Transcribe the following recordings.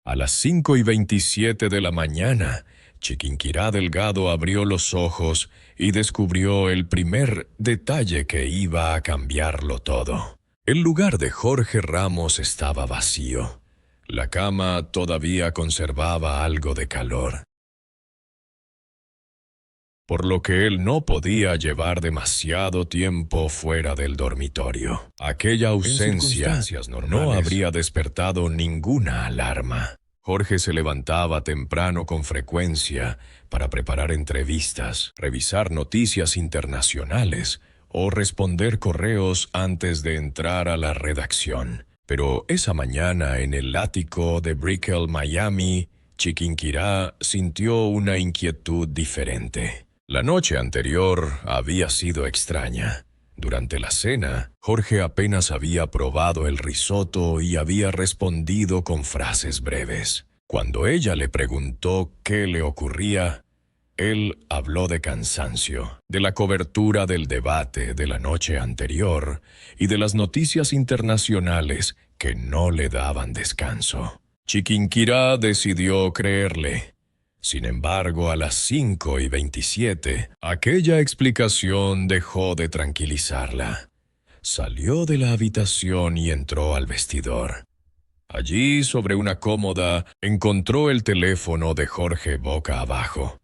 A las 5:27 de la mañana, Chiquinquirá Delgado abrió los ojos y descubrió el primer detalle que iba a cambiarlo todo. El lugar de Jorge Ramos estaba vacío. La cama todavía conservaba algo de calor, por lo que él no podía llevar demasiado tiempo fuera del dormitorio. Aquella ausencia no habría despertado ninguna alarma. Jorge se levantaba temprano con frecuencia para preparar entrevistas, revisar noticias internacionales o responder correos antes de entrar a la redacción. Pero esa mañana en el ático de Brickell, Miami, Chiquinquirá sintió una inquietud diferente. La noche anterior había sido extraña. Durante la cena, Jorge apenas había probado el risotto y había respondido con frases breves. Cuando ella le preguntó qué le ocurría, él habló de cansancio, de la cobertura del debate de la noche anterior y de las noticias internacionales que no le daban descanso. Chiquinquirá decidió creerle. Sin embargo, a las 5:27, aquella explicación dejó de tranquilizarla. Salió de la habitación y entró al vestidor. Allí, sobre una cómoda, encontró el teléfono de Jorge boca abajo.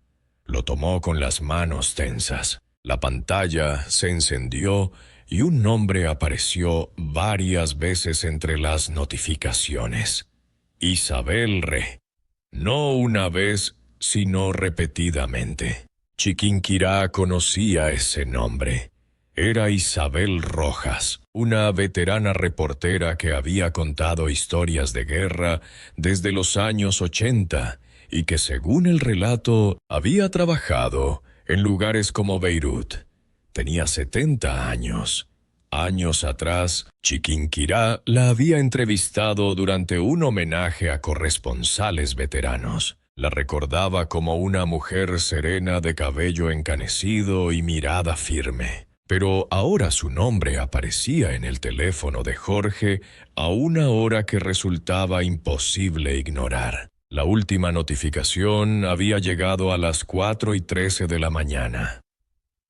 Lo tomó con las manos tensas. La pantalla se encendió y un nombre apareció varias veces entre las notificaciones. Isabel Re. No una vez, sino repetidamente. Chiquinquirá conocía ese nombre. Era Isabel Rojas, una veterana reportera que había contado historias de guerra desde los años 80 y que, según el relato, había trabajado en lugares como Beirut. Tenía 70 años. Años atrás, Chiquinquirá la había entrevistado durante un homenaje a corresponsales veteranos. La recordaba como una mujer serena de cabello encanecido y mirada firme. Pero ahora su nombre aparecía en el teléfono de Jorge a una hora que resultaba imposible ignorar. La última notificación había llegado a las 4:13 de la mañana.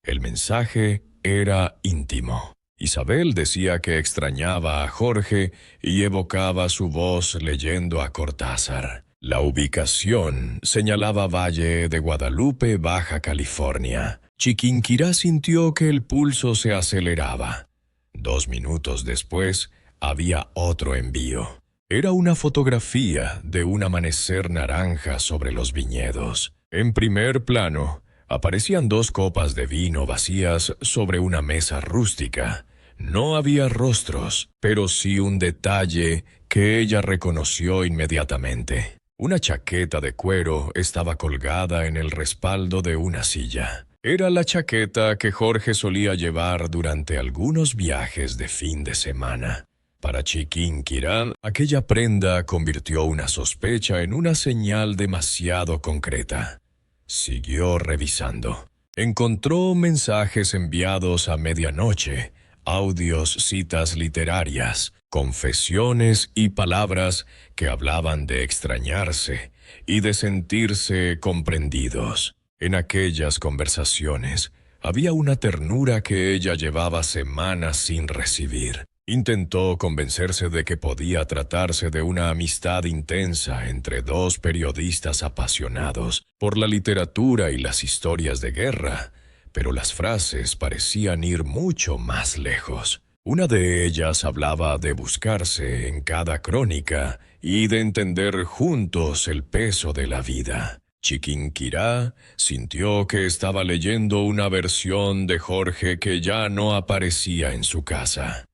El mensaje era íntimo. Isabel decía que extrañaba a Jorge y evocaba su voz leyendo a Cortázar. La ubicación señalaba Valle de Guadalupe, Baja California. Chiquinquirá sintió que el pulso se aceleraba. 2 minutos después, había otro envío. Era una fotografía de un amanecer naranja sobre los viñedos. En primer plano, aparecían 2 copas de vino vacías sobre una mesa rústica. No había rostros, pero sí un detalle que ella reconoció inmediatamente. Una chaqueta de cuero estaba colgada en el respaldo de una silla. Era la chaqueta que Jorge solía llevar durante algunos viajes de fin de semana. Para Chiquinquirá, aquella prenda convirtió una sospecha en una señal demasiado concreta. Siguió revisando. Encontró mensajes enviados a medianoche, audios, citas literarias, confesiones y palabras que hablaban de extrañarse y de sentirse comprendidos. En aquellas conversaciones había una ternura que ella llevaba semanas sin recibir. Intentó convencerse de que podía tratarse de una amistad intensa entre 2 periodistas apasionados por la literatura y las historias de guerra, pero las frases parecían ir mucho más lejos. Una de ellas hablaba de buscarse en cada crónica y de entender juntos el peso de la vida. Chiquinquirá sintió que estaba leyendo una versión de Jorge que ya no aparecía en su casa.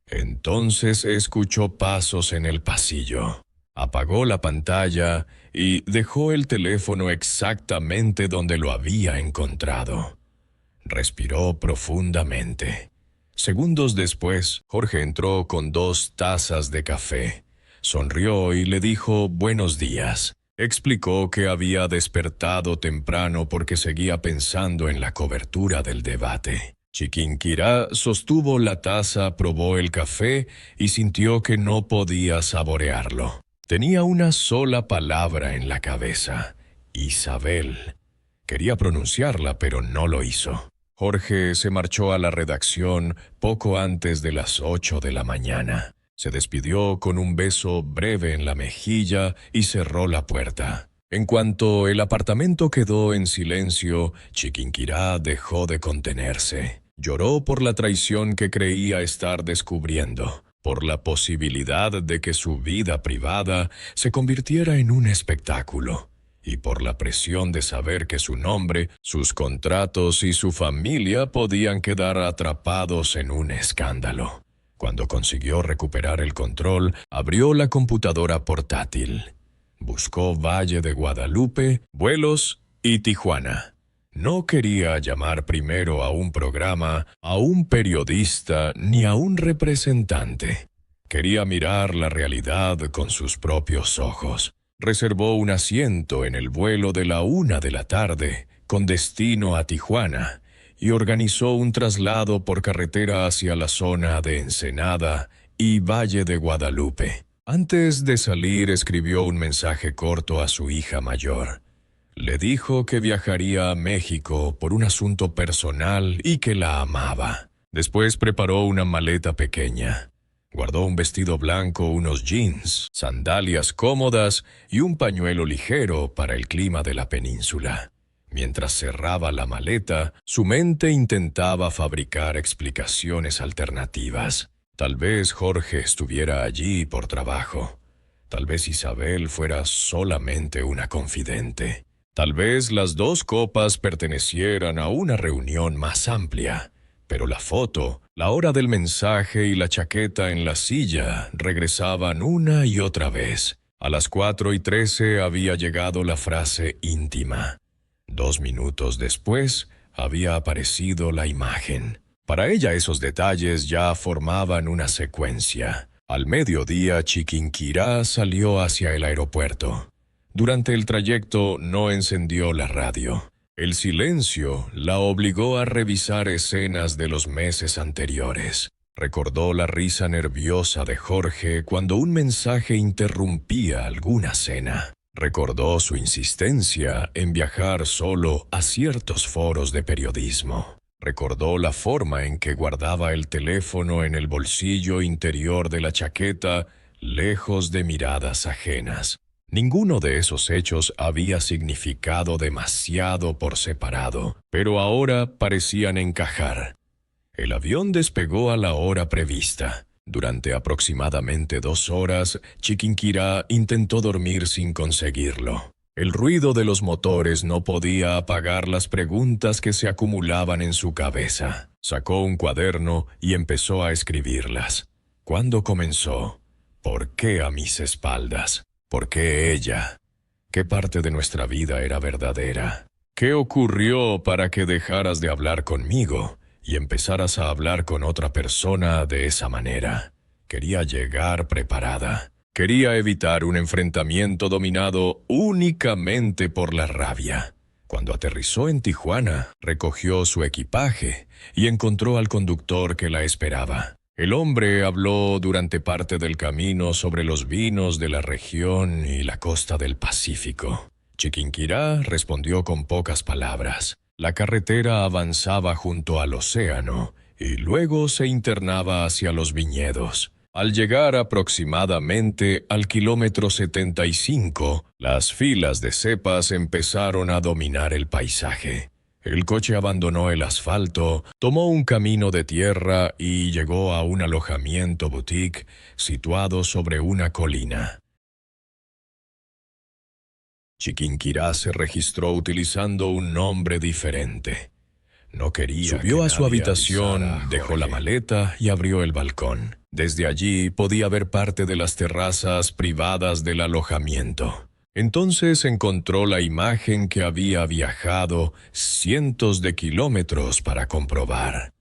Entonces escuchó pasos en el pasillo. Apagó la pantalla y dejó el teléfono exactamente donde lo había encontrado. Respiró profundamente. Segundos después, Jorge entró con 2 tazas de café. Sonrió y le dijo buenos días. Explicó que había despertado temprano porque seguía pensando en la cobertura del debate. Chiquinquirá sostuvo la taza, probó el café y sintió que no podía saborearlo. Tenía una sola palabra en la cabeza: Isabel. Quería pronunciarla, pero no lo hizo. Jorge se marchó a la redacción poco antes de las 8 de la mañana. Se despidió con un beso breve en la mejilla y cerró la puerta. En cuanto el apartamento quedó en silencio, Chiquinquirá dejó de contenerse. Lloró por la traición que creía estar descubriendo, por la posibilidad de que su vida privada se convirtiera en un espectáculo, y por la presión de saber que su nombre, sus contratos y su familia podían quedar atrapados en un escándalo. Cuando consiguió recuperar el control, abrió la computadora portátil. Buscó Valle de Guadalupe, vuelos y Tijuana. No quería llamar primero a un programa, a un periodista ni a un representante. Quería mirar la realidad con sus propios ojos. Reservó un asiento en el vuelo de la 1 de la tarde, con destino a Tijuana, y organizó un traslado por carretera hacia la zona de Ensenada y Valle de Guadalupe. Antes de salir, escribió un mensaje corto a su hija mayor. Le dijo que viajaría a México por un asunto personal y que la amaba. Después preparó una maleta pequeña. Guardó un vestido blanco, unos jeans, sandalias cómodas y un pañuelo ligero para el clima de la península. Mientras cerraba la maleta, su mente intentaba fabricar explicaciones alternativas. Tal vez Jorge estuviera allí por trabajo. Tal vez Isabel fuera solamente una confidente. Tal vez las dos copas pertenecieran a una reunión más amplia. Pero la foto, la hora del mensaje y la chaqueta en la silla regresaban una y otra vez. A las 4:13 había llegado la frase íntima. 2 minutos después había aparecido la imagen. Para ella esos detalles ya formaban una secuencia. Al mediodía, Chiquinquirá salió hacia el aeropuerto. Durante el trayecto no encendió la radio. El silencio la obligó a revisar escenas de los meses anteriores. Recordó la risa nerviosa de Jorge cuando un mensaje interrumpía alguna cena. Recordó su insistencia en viajar solo a ciertos foros de periodismo. Recordó la forma en que guardaba el teléfono en el bolsillo interior de la chaqueta, lejos de miradas ajenas. Ninguno de esos hechos había significado demasiado por separado, pero ahora parecían encajar. El avión despegó a la hora prevista. Durante aproximadamente 2 horas, Chiquinquirá intentó dormir sin conseguirlo. El ruido de los motores no podía apagar las preguntas que se acumulaban en su cabeza. Sacó un cuaderno y empezó a escribirlas. ¿Cuándo comenzó? ¿Por qué a mis espaldas? ¿Por qué ella? ¿Qué parte de nuestra vida era verdadera? ¿Qué ocurrió para que dejaras de hablar conmigo y empezaras a hablar con otra persona de esa manera? Quería llegar preparada. Quería evitar un enfrentamiento dominado únicamente por la rabia. Cuando aterrizó en Tijuana, recogió su equipaje y encontró al conductor que la esperaba. El hombre habló durante parte del camino sobre los vinos de la región y la costa del Pacífico. Chiquinquirá respondió con pocas palabras. La carretera avanzaba junto al océano y luego se internaba hacia los viñedos. Al llegar aproximadamente al kilómetro 75, las filas de cepas empezaron a dominar el paisaje. El coche abandonó el asfalto, tomó un camino de tierra y llegó a un alojamiento boutique situado sobre una colina. Chiquinquirá se registró utilizando un nombre diferente. No quería. Subió a su habitación, dejó la maleta y abrió el balcón. Desde allí podía ver parte de las terrazas privadas del alojamiento. Entonces encontró la imagen que había viajado cientos de kilómetros para comprobar.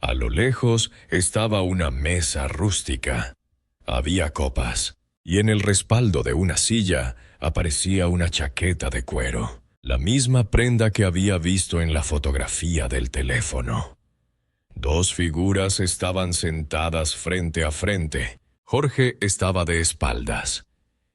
A lo lejos estaba una mesa rústica. Había copas, y en el respaldo de una silla aparecía una chaqueta de cuero, la misma prenda que había visto en la fotografía del teléfono. 2 figuras estaban sentadas frente a frente. Jorge estaba de espaldas.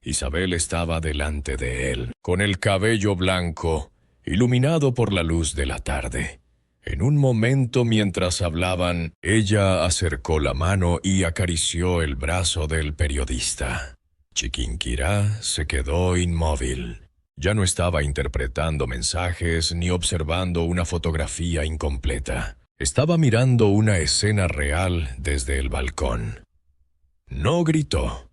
Isabel estaba delante de él, con el cabello blanco, iluminado por la luz de la tarde. En un momento mientras hablaban, ella acercó la mano y acarició el brazo del periodista. Chiquinquirá se quedó inmóvil. Ya no estaba interpretando mensajes ni observando una fotografía incompleta. Estaba mirando una escena real desde el balcón. No gritó,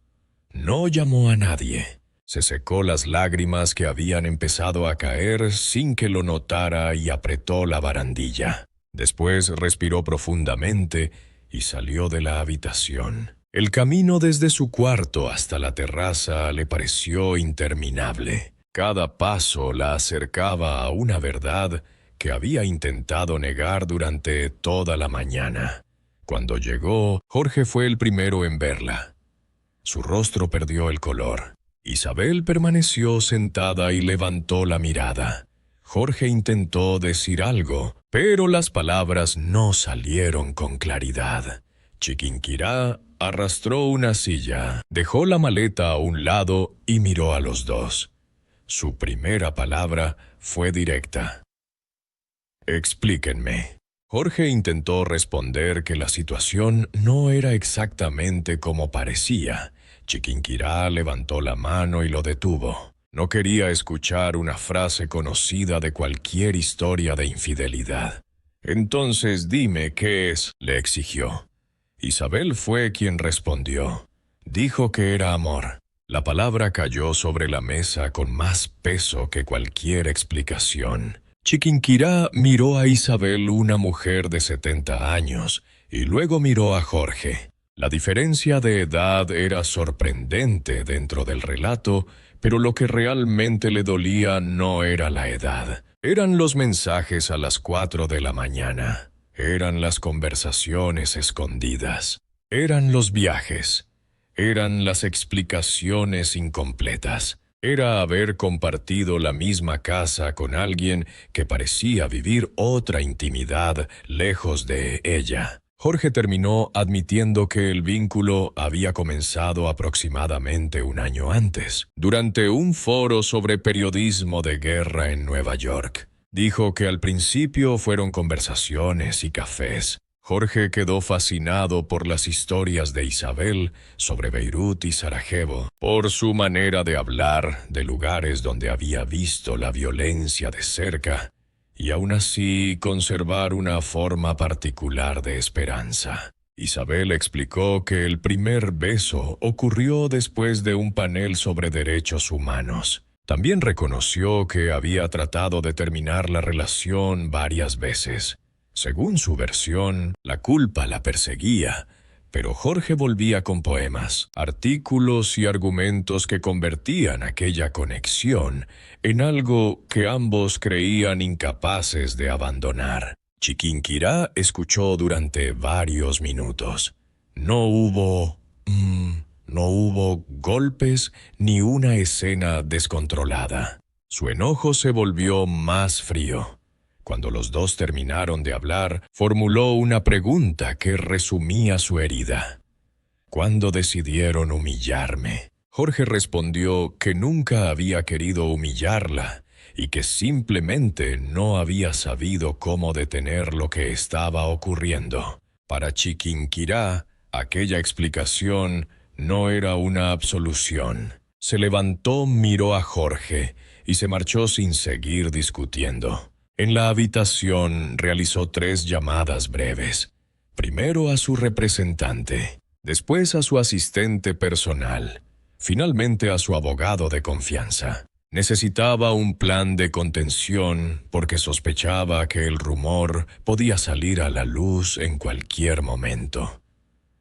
no llamó a nadie. Se secó las lágrimas que habían empezado a caer sin que lo notara y apretó la barandilla. Después respiró profundamente y salió de la habitación. El camino desde su cuarto hasta la terraza le pareció interminable. Cada paso la acercaba a una verdad que había intentado negar durante toda la mañana. Cuando llegó, Jorge fue el primero en verla. Su rostro perdió el color. Isabel permaneció sentada y levantó la mirada. Jorge intentó decir algo, pero las palabras no salieron con claridad. Chiquinquirá arrastró una silla, dejó la maleta a un lado y miró a los dos. Su primera palabra fue directa. «Explíquenme». Jorge intentó responder que la situación no era exactamente como parecía. Chiquinquirá levantó la mano y lo detuvo. No quería escuchar una frase conocida de cualquier historia de infidelidad. «Entonces dime qué es», le exigió. Isabel fue quien respondió. Dijo que era amor. La palabra cayó sobre la mesa con más peso que cualquier explicación. Chiquinquirá miró a Isabel, una mujer de 70 años, y luego miró a Jorge. La diferencia de edad era sorprendente dentro del relato, pero lo que realmente le dolía no era la edad. Eran los mensajes a las 4 de la mañana. Eran las conversaciones escondidas. Eran los viajes. Eran las explicaciones incompletas. Era haber compartido la misma casa con alguien que parecía vivir otra intimidad lejos de ella. Jorge terminó admitiendo que el vínculo había comenzado aproximadamente un año antes, durante un foro sobre periodismo de guerra en Nueva York. Dijo que al principio fueron conversaciones y cafés. Jorge quedó fascinado por las historias de Isabel sobre Beirut y Sarajevo, por su manera de hablar de lugares donde había visto la violencia de cerca, y aún así conservar una forma particular de esperanza. Isabel explicó que el primer beso ocurrió después de un panel sobre derechos humanos. También reconoció que había tratado de terminar la relación varias veces. Según su versión, la culpa la perseguía, pero Jorge volvía con poemas, artículos y argumentos que convertían aquella conexión en algo que ambos creían incapaces de abandonar. Chiquinquirá escuchó durante varios minutos. No hubo golpes ni una escena descontrolada. Su enojo se volvió más frío. Cuando los dos terminaron de hablar, formuló una pregunta que resumía su herida. ¿Cuándo decidieron humillarme? Jorge respondió que nunca había querido humillarla y que simplemente no había sabido cómo detener lo que estaba ocurriendo. Para Chiquinquirá, aquella explicación no era una absolución. Se levantó, miró a Jorge y se marchó sin seguir discutiendo. En la habitación realizó 3 llamadas breves. Primero a su representante, después a su asistente personal, finalmente a su abogado de confianza. Necesitaba un plan de contención porque sospechaba que el rumor podía salir a la luz en cualquier momento.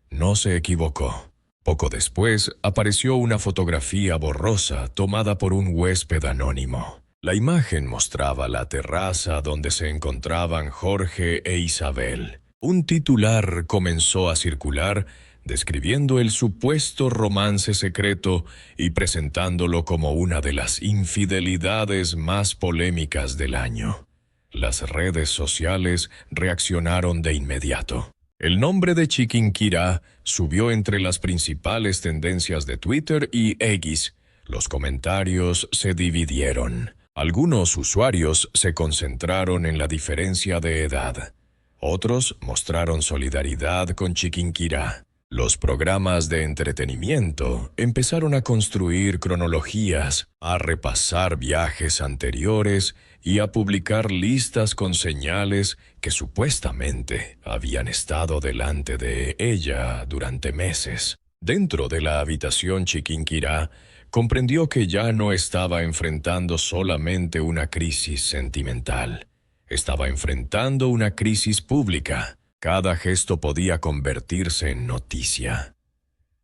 No se equivocó. Poco después apareció una fotografía borrosa tomada por un huésped anónimo. La imagen mostraba la terraza donde se encontraban Jorge e Isabel. Un titular comenzó a circular describiendo el supuesto romance secreto y presentándolo como una de las infidelidades más polémicas del año. Las redes sociales reaccionaron de inmediato. El nombre de Chiquinquirá subió entre las principales tendencias de Twitter y X, Los comentarios se dividieron. Algunos usuarios se concentraron en la diferencia de edad. Otros mostraron solidaridad con Chiquinquirá. Los programas de entretenimiento empezaron a construir cronologías, a repasar viajes anteriores y a publicar listas con señales que supuestamente habían estado delante de ella durante meses. Dentro de la habitación, Chiquinquirá comprendió que ya no estaba enfrentando solamente una crisis sentimental. Estaba enfrentando una crisis pública. Cada gesto podía convertirse en noticia.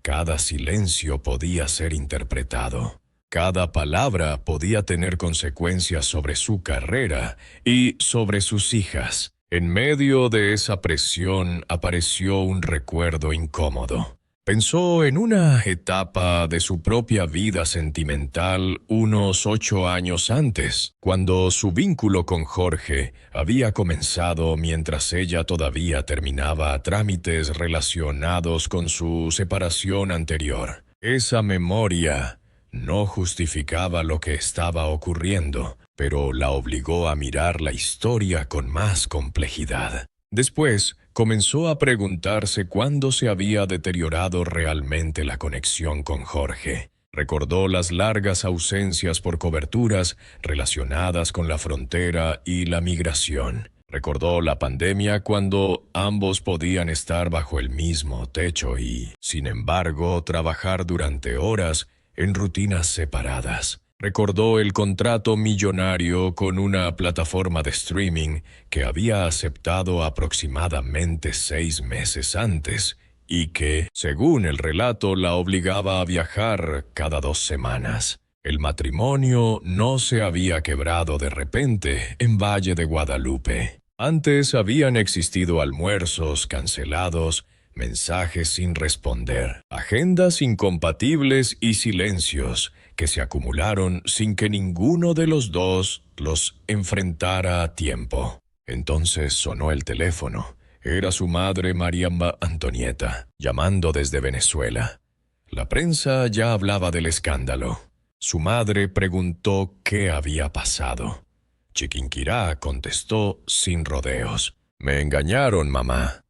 Cada silencio podía ser interpretado. Cada palabra podía tener consecuencias sobre su carrera y sobre sus hijas. En medio de esa presión apareció un recuerdo incómodo. Pensó en una etapa de su propia vida sentimental unos 8 años antes, cuando su vínculo con Jorge había comenzado mientras ella todavía terminaba trámites relacionados con su separación anterior. Esa memoria no justificaba lo que estaba ocurriendo, pero la obligó a mirar la historia con más complejidad. Después, comenzó a preguntarse cuándo se había deteriorado realmente la conexión con Jorge. Recordó las largas ausencias por coberturas relacionadas con la frontera y la migración. Recordó la pandemia cuando ambos podían estar bajo el mismo techo y, sin embargo, trabajar durante horas en rutinas separadas. Recordó el contrato millonario con una plataforma de streaming que había aceptado aproximadamente 6 meses antes y que, según el relato, la obligaba a viajar cada 2 semanas. El matrimonio no se había quebrado de repente en Valle de Guadalupe. Antes habían existido almuerzos cancelados, mensajes sin responder, agendas incompatibles y silencios que se acumularon sin que ninguno de los dos los enfrentara a tiempo. Entonces sonó el teléfono. Era su madre María Antonieta, llamando desde Venezuela. La prensa ya hablaba del escándalo. Su madre preguntó qué había pasado. Chiquinquirá contestó sin rodeos. «Me engañaron, mamá».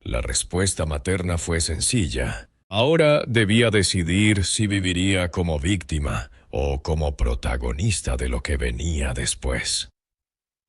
La respuesta materna fue sencilla. Ahora debía decidir si viviría como víctima o como protagonista de lo que venía después.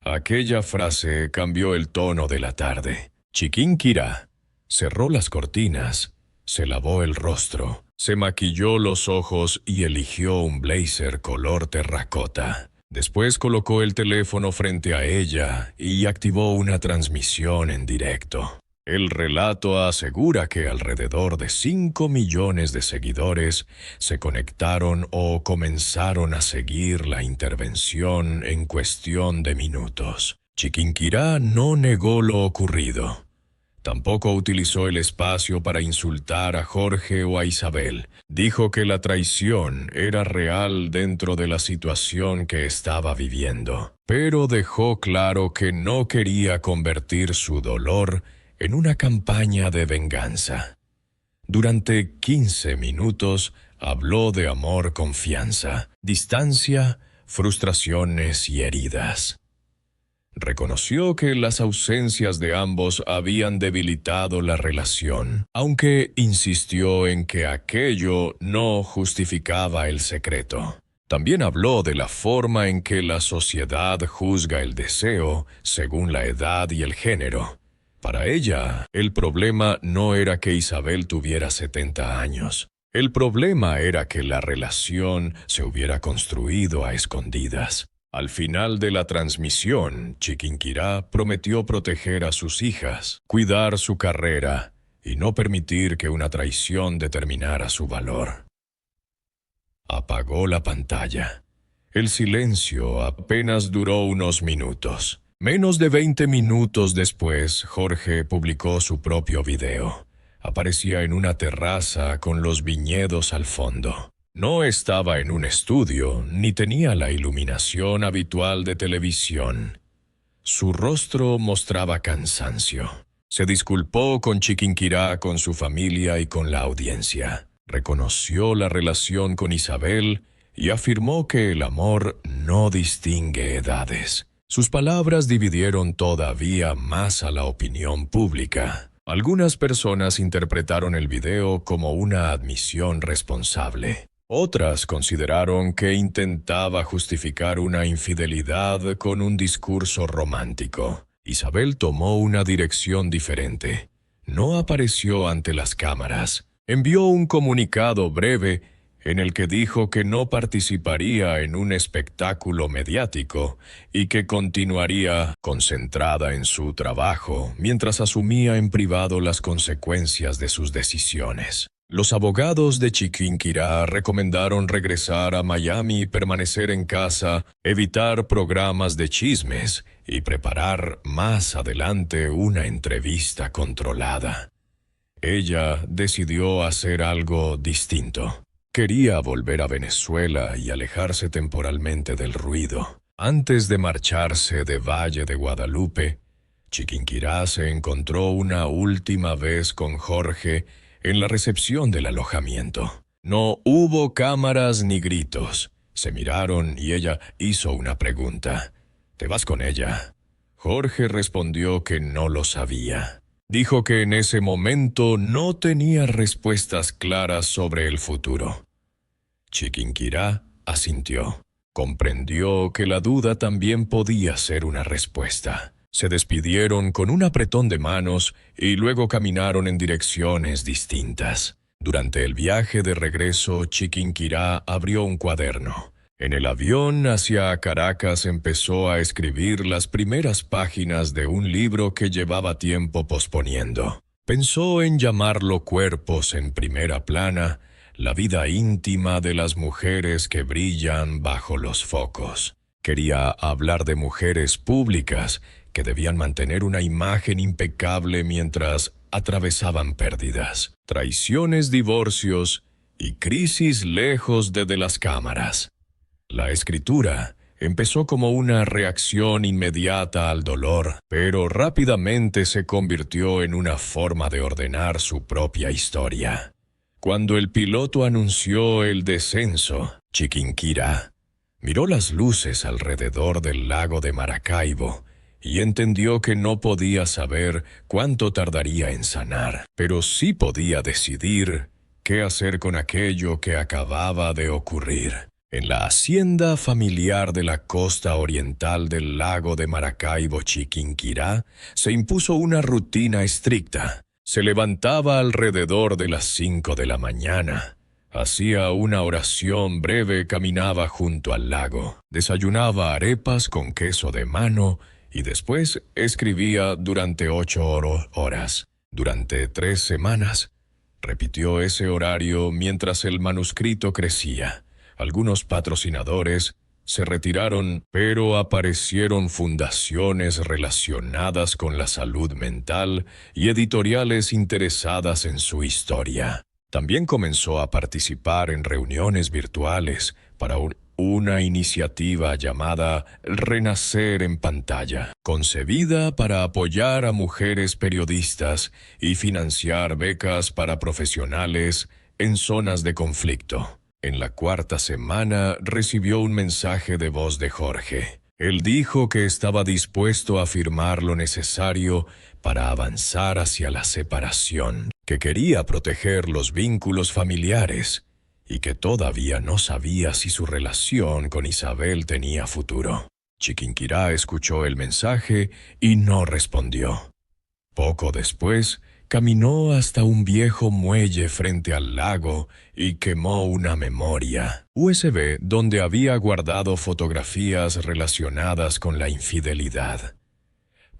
Aquella frase cambió el tono de la tarde. Chiquinquirá cerró las cortinas, se lavó el rostro, se maquilló los ojos y eligió un blazer color terracota. Después colocó el teléfono frente a ella y activó una transmisión en directo. El relato asegura que alrededor de 5 millones de seguidores se conectaron o comenzaron a seguir la intervención en cuestión de minutos. Chiquinquirá no negó lo ocurrido. Tampoco utilizó el espacio para insultar a Jorge o a Isabel. Dijo que la traición era real dentro de la situación que estaba viviendo, pero dejó claro que no quería convertir su dolor en una campaña de venganza. Durante 15 minutos habló de amor, confianza, distancia, frustraciones y heridas. Reconoció que las ausencias de ambos habían debilitado la relación, aunque insistió en que aquello no justificaba el secreto. También habló de la forma en que la sociedad juzga el deseo según la edad y el género. Para ella, el problema no era que Isabel tuviera 70 años. El problema era que la relación se hubiera construido a escondidas. Al final de la transmisión, Chiquinquirá prometió proteger a sus hijas, cuidar su carrera y no permitir que una traición determinara su valor. Apagó la pantalla. El silencio apenas duró unos minutos. Menos de 20 minutos después, Jorge publicó su propio video. Aparecía en una terraza con los viñedos al fondo. No estaba en un estudio, ni tenía la iluminación habitual de televisión. Su rostro mostraba cansancio. Se disculpó con Chiquinquirá, con su familia y con la audiencia. Reconoció la relación con Isabel y afirmó que el amor no distingue edades. Sus palabras dividieron todavía más a la opinión pública. Algunas personas interpretaron el video como una admisión responsable. Otras consideraron que intentaba justificar una infidelidad con un discurso romántico. Isabel tomó una dirección diferente. No apareció ante las cámaras. Envió un comunicado breve en el que dijo que no participaría en un espectáculo mediático y que continuaría concentrada en su trabajo mientras asumía en privado las consecuencias de sus decisiones. Los abogados de Chiquinquirá recomendaron regresar a Miami y permanecer en casa, evitar programas de chismes y preparar más adelante una entrevista controlada. Ella decidió hacer algo distinto. Quería volver a Venezuela y alejarse temporalmente del ruido. Antes de marcharse de Valle de Guadalupe, Chiquinquirá se encontró una última vez con Jorge en la recepción del alojamiento. No hubo cámaras ni gritos. Se miraron y ella hizo una pregunta. ¿Te vas con ella? Jorge respondió que no lo sabía. Dijo que en ese momento no tenía respuestas claras sobre el futuro. Chiquinquirá asintió. Comprendió que la duda también podía ser una respuesta. Se despidieron con un apretón de manos y luego caminaron en direcciones distintas. Durante el viaje de regreso, Chiquinquirá abrió un cuaderno. En el avión hacia Caracas empezó a escribir las primeras páginas de un libro que llevaba tiempo posponiendo. Pensó en llamarlo Cuerpos en primera plana, la vida íntima de las mujeres que brillan bajo los focos. Quería hablar de mujeres públicas que debían mantener una imagen impecable mientras atravesaban pérdidas, traiciones, divorcios y crisis lejos de las cámaras. La escritura empezó como una reacción inmediata al dolor, pero rápidamente se convirtió en una forma de ordenar su propia historia. Cuando el piloto anunció el descenso, Chiquinquirá miró las luces alrededor del lago de Maracaibo y entendió que no podía saber cuánto tardaría en sanar, pero sí podía decidir qué hacer con aquello que acababa de ocurrir. En la hacienda familiar de la costa oriental del lago de Maracaibo, Chiquinquirá, se impuso una rutina estricta. Se levantaba alrededor de las 5 de la mañana. Hacía una oración breve, caminaba junto al lago, desayunaba arepas con queso de mano y después escribía durante 8 horas. Durante 3 semanas, repitió ese horario mientras el manuscrito crecía. Algunos patrocinadores se retiraron, pero aparecieron fundaciones relacionadas con la salud mental y editoriales interesadas en su historia. También comenzó a participar en reuniones virtuales para una iniciativa llamada Renacer en Pantalla, concebida para apoyar a mujeres periodistas y financiar becas para profesionales en zonas de conflicto. En la 4ª semana recibió un mensaje de voz de Jorge. Él dijo que estaba dispuesto a firmar lo necesario para avanzar hacia la separación, que quería proteger los vínculos familiares y que todavía no sabía si su relación con Isabel tenía futuro. Chiquinquirá escuchó el mensaje y no respondió. Poco después, caminó hasta un viejo muelle frente al lago y quemó una memoria USB donde había guardado fotografías relacionadas con la infidelidad.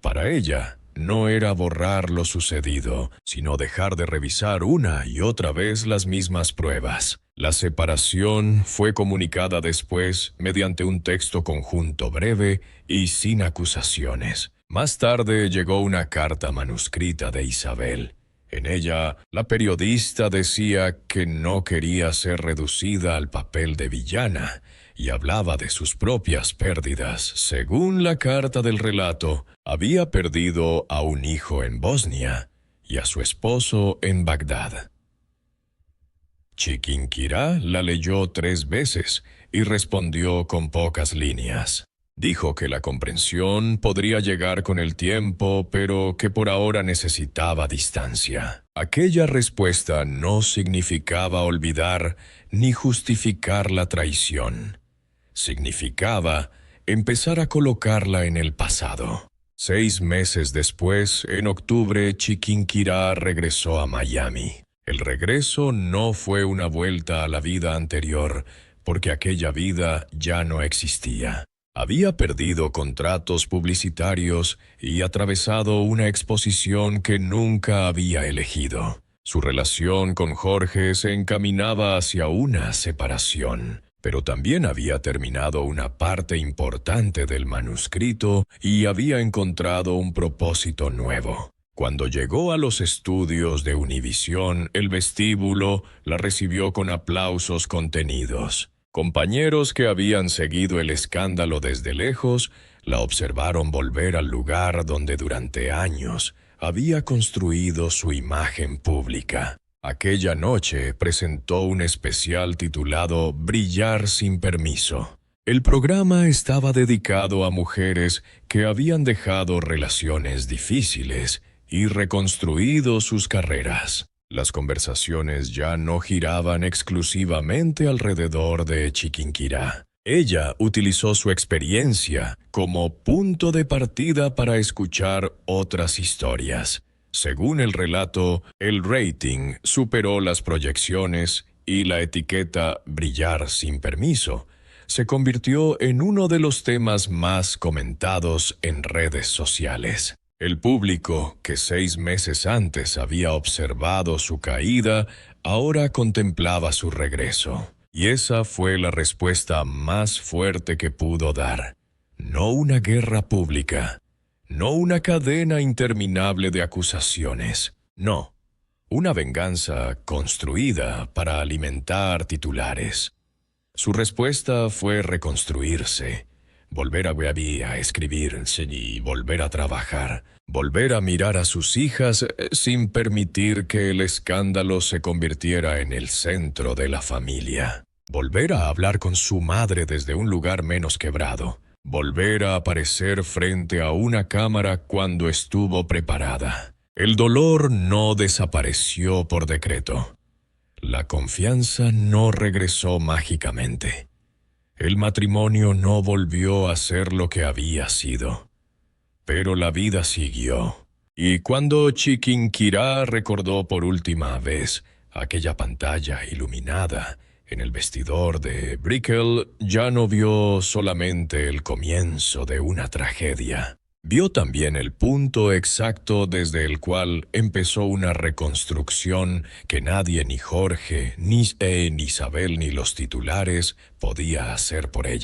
Para ella, no era borrar lo sucedido, sino dejar de revisar una y otra vez las mismas pruebas. La separación fue comunicada después mediante un texto conjunto breve y sin acusaciones. Más tarde llegó una carta manuscrita de Isabel. En ella, la periodista decía que no quería ser reducida al papel de villana y hablaba de sus propias pérdidas. Según la carta del relato, había perdido a un hijo en Bosnia y a su esposo en Bagdad. Chiquinquirá la leyó 3 veces y respondió con pocas líneas. Dijo que la comprensión podría llegar con el tiempo, pero que por ahora necesitaba distancia. Aquella respuesta no significaba olvidar ni justificar la traición. Significaba empezar a colocarla en el pasado. 6 meses después, en octubre, Chiquinquirá regresó a Miami. El regreso no fue una vuelta a la vida anterior, porque aquella vida ya no existía. Había perdido contratos publicitarios y atravesado una exposición que nunca había elegido. Su relación con Jorge se encaminaba hacia una separación, pero también había terminado una parte importante del manuscrito y había encontrado un propósito nuevo. Cuando llegó a los estudios de Univisión, el vestíbulo la recibió con aplausos contenidos. Compañeros que habían seguido el escándalo desde lejos la observaron volver al lugar donde durante años había construido su imagen pública. Aquella noche presentó un especial titulado Brillar sin permiso. El programa estaba dedicado a mujeres que habían dejado relaciones difíciles y reconstruido sus carreras. Las conversaciones ya no giraban exclusivamente alrededor de Chiquinquirá. Ella utilizó su experiencia como punto de partida para escuchar otras historias. Según el relato, el rating superó las proyecciones y la etiqueta Brillar sin permiso se convirtió en uno de los temas más comentados en redes sociales. El público, que 6 meses antes había observado su caída, ahora contemplaba su regreso. Y esa fue la respuesta más fuerte que pudo dar. No una guerra pública, no una cadena interminable de acusaciones, no, una venganza construida para alimentar titulares. Su respuesta fue reconstruirse. Volver a escribir y volver a trabajar. Volver a mirar a sus hijas sin permitir que el escándalo se convirtiera en el centro de la familia. Volver a hablar con su madre desde un lugar menos quebrado. Volver a aparecer frente a una cámara cuando estuvo preparada. El dolor no desapareció por decreto. La confianza no regresó mágicamente. El matrimonio no volvió a ser lo que había sido. Pero la vida siguió. Y cuando Chiquinquirá recordó por última vez aquella pantalla iluminada en el vestidor de Brickell, ya no vio solamente el comienzo de una tragedia. Vio también el punto exacto desde el cual empezó una reconstrucción que nadie, ni Jorge, ni Isabel, ni los titulares, podía hacer por ella.